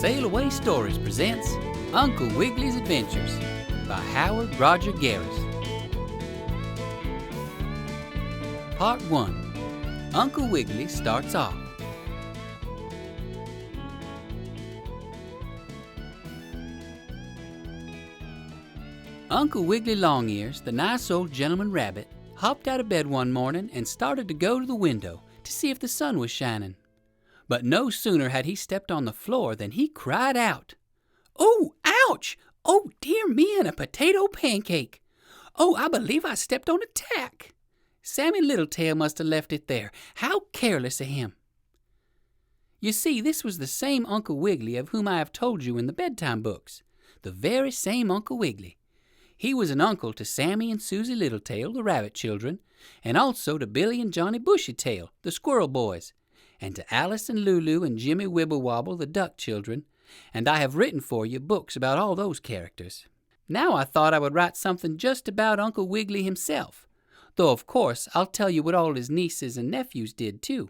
Sail Away Stories presents Uncle Wiggily's Adventures by Howard Roger Garris. Part 1. Uncle Wiggily Starts Off. Uncle Wiggily Longears, the nice old gentleman rabbit, hopped out of bed one morning and started to go to the window to see if the sun was shining. But no sooner had he stepped on the floor than he cried out, "Oh, ouch! Oh, dear me, and a potato pancake! Oh, I believe I stepped on a tack! Sammy Littletail must have left it there. How careless of him!" You see, this was the same Uncle Wiggily of whom I have told you in the bedtime books. The very same Uncle Wiggily. He was an uncle to Sammy and Susie Littletail, the rabbit children, and also to Billy and Johnny Bushytail, the squirrel boys, and to Alice and Lulu and Jimmy Wibblewobble, the duck children, and I have written for you books about all those characters. Now I thought I would write something just about Uncle Wiggily himself, though of course I'll tell you what all his nieces and nephews did too.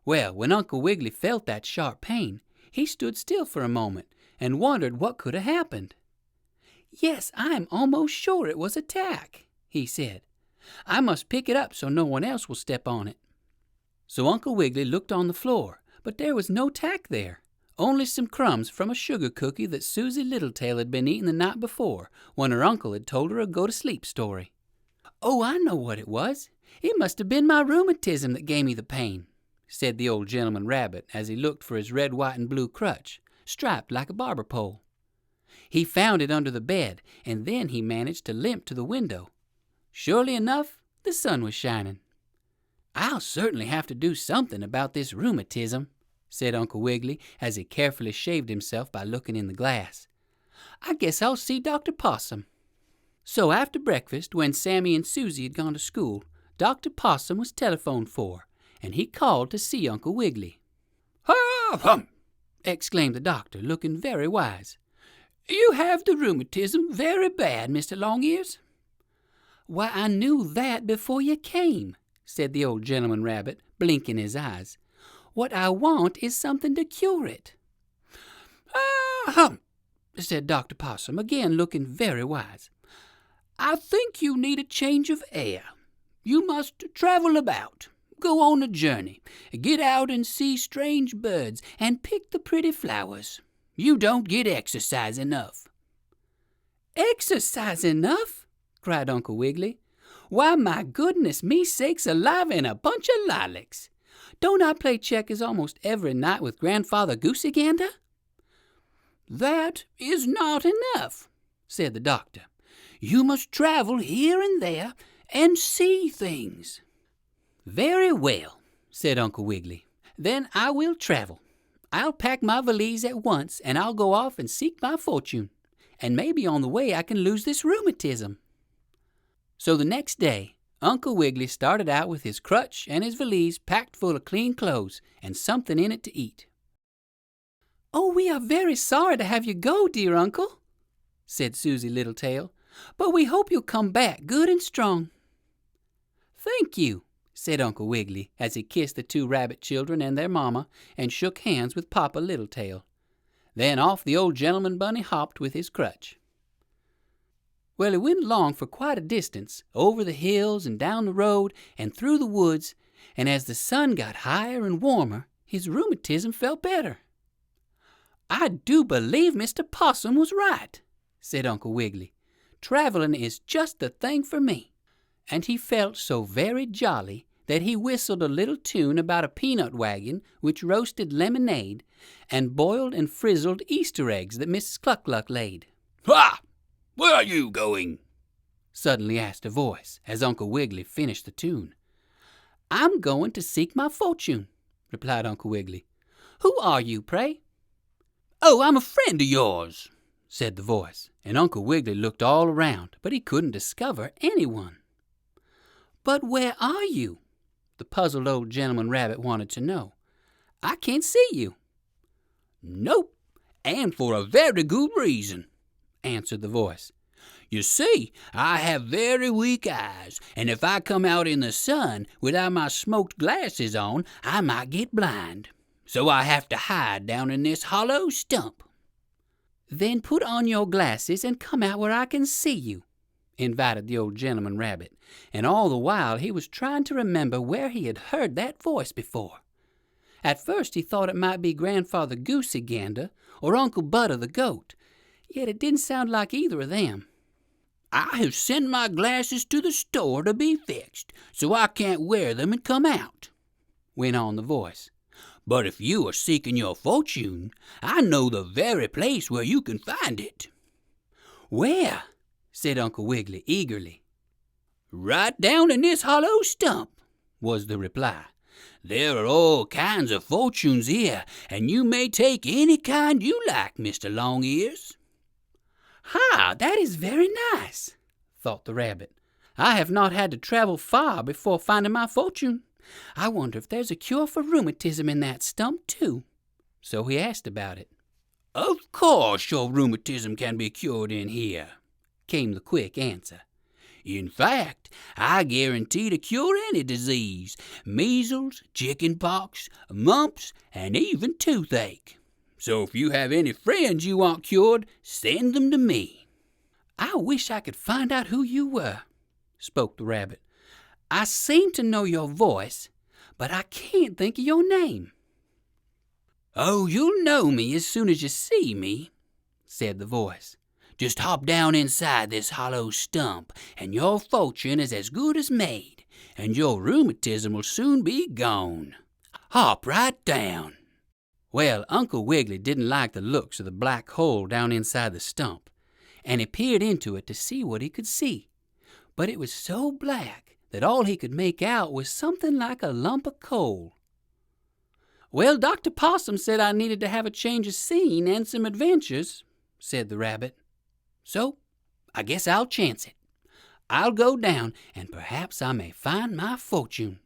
Well, when Uncle Wiggily felt that sharp pain, he stood still for a moment and wondered what could have happened. "Yes, I'm almost sure it was a tack," he said. "I must pick it up so no one else will step on it." So Uncle Wiggily looked on the floor, but there was no tack there, only some crumbs from a sugar cookie that Susie Littletail had been eating the night before when her uncle had told her a go-to-sleep story. "Oh, I know what it was. It must have been my rheumatism that gave me the pain," said the old gentleman rabbit as he looked for his red, white, and blue crutch, striped like a barber pole. He found it under the bed, and then he managed to limp to the window. Surely enough, the sun was shining. "I'll certainly have to do something about this rheumatism," said Uncle Wiggily as he carefully shaved himself by looking in the glass. "I guess I'll see Dr. Possum." So after breakfast, when Sammy and Susie had gone to school, Dr. Possum was telephoned for, and he called to see Uncle Wiggily. "Ha-hum!" exclaimed the doctor, looking very wise. "You have the rheumatism very bad, Mr. Longears." "Why, I knew that before you came," said the old gentleman rabbit, blinking his eyes. "What I want is something to cure it." "Ah-hum!" said Dr. Possum, again looking very wise. "I think you need a change of air. You must travel about, go on a journey, get out and see strange birds, and pick the pretty flowers. You don't get exercise enough." "Exercise enough?" cried Uncle Wiggily. "Why, my goodness me sakes alive and a bunch of lilacs! Don't I play checkers almost every night with Grandfather Goosey Gander?" "That is not enough," said the doctor. "You must travel here and there and see things." "Very well," said Uncle Wiggily. "Then I will travel. I'll pack my valise at once, and I'll go off and seek my fortune. And maybe on the way I can lose this rheumatism." So the next day, Uncle Wiggily started out with his crutch and his valise packed full of clean clothes and something in it to eat. "Oh, we are very sorry to have you go, dear Uncle," said Susie Littletail, "but we hope you'll come back good and strong." "Thank you," said Uncle Wiggily as he kissed the two rabbit children and their mamma and shook hands with Papa Littletail. Then off the old gentleman bunny hopped with his crutch. Well, he went along for quite a distance, over the hills and down the road and through the woods, and as the sun got higher and warmer, his rheumatism felt better. "I do believe Mr. Possum was right," said Uncle Wiggily. "Traveling is just the thing for me." And he felt so very jolly that he whistled a little tune about a peanut wagon which roasted lemonade and boiled and frizzled Easter eggs that Mrs. Cluck-Cluck laid. "Ha! Where are you going?" suddenly asked a voice as Uncle Wiggily finished the tune. "I'm going to seek my fortune," replied Uncle Wiggily. "Who are you, pray?" "Oh, I'm a friend of yours," said the voice, and Uncle Wiggily looked all around, but he couldn't discover anyone. "But where are you?" the puzzled old gentleman rabbit wanted to know. "I can't see you." "Nope, and for a very good reason," answered the voice. "You see, I have very weak eyes, and if I come out in the sun without my smoked glasses on, I might get blind. so I have to hide down in this hollow stump." "Then put on your glasses and come out where I can see you," invited the old gentleman rabbit, and all the while he was trying to remember where he had heard that voice before. At first he thought it might be Grandfather Goosey Gander or Uncle Butter the goat, yet it didn't sound like either of them. "I have sent my glasses to the store to be fixed, so I can't wear them and come out," went on the voice. "But if you are seeking your fortune, I know the very place where you can find it." "Where?" said Uncle Wiggily eagerly. "Right down in this hollow stump," was the reply. "There are all kinds of fortunes here, and you may take any kind you like, Mr. Longears." "Ha! That is very nice," thought the rabbit. "I have not had to travel far before finding my fortune. I wonder if there's a cure for rheumatism in that stump, too." So he asked about it. "Of course your rheumatism can be cured in here," came the quick answer. "In fact, I guarantee to cure any disease: measles, chicken pox, mumps, and even toothache. So if you have any friends you want cured, send them to me." "I wish I could find out who you were," spoke the rabbit. "I seem to know your voice, but I can't think of your name." "Oh, you'll know me as soon as you see me," said the voice. "Just hop down inside this hollow stump, and your fortune is as good as made, and your rheumatism will soon be gone. Hop right down." Well, Uncle Wiggily didn't like the looks of the black hole down inside the stump, and he peered into it to see what he could see. But it was so black that all he could make out was something like a lump of coal. "Well, Dr. Possum said I needed to have a change of scene and some adventures," said the rabbit. "So I guess I'll chance it. I'll go down, and perhaps I may find my fortune."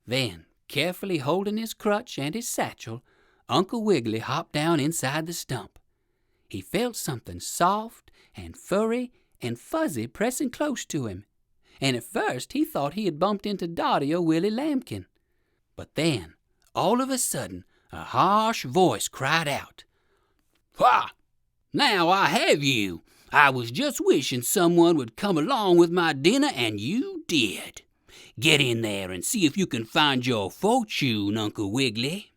Then, carefully holding his crutch and his satchel, Uncle Wiggily hopped down inside the stump. He felt something soft and furry and fuzzy pressing close to him, and at first he thought he had bumped into Dotty or Willie Lambkin. But then, all of a sudden, a harsh voice cried out, "Ha! Now I have you. I was just wishing someone would come along with my dinner, and you did. Get in there and see if you can find your fortune, Uncle Wiggily."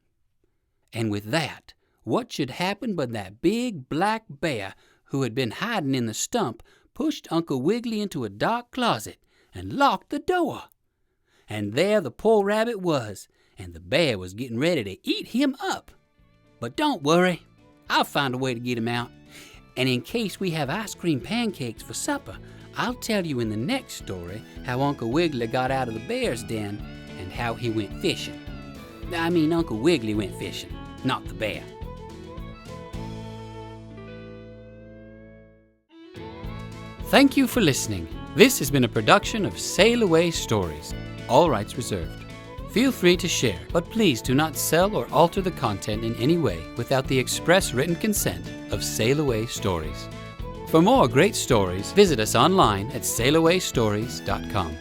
And with that, what should happen but that big black bear, who had been hiding in the stump, pushed Uncle Wiggily into a dark closet and locked the door. And there the poor rabbit was, and the bear was getting ready to eat him up. But don't worry, I'll find a way to get him out. And in case we have ice cream pancakes for supper, I'll tell you in the next story how Uncle Wiggily got out of the bear's den and how he went fishing. I mean, Uncle Wiggily went fishing, not the bear. Thank you for listening. This has been a production of Sail Away Stories. All rights reserved. Feel free to share, but please do not sell or alter the content in any way without the express written consent of Sail Away Stories. For more great stories, visit us online at sailawaystories.com.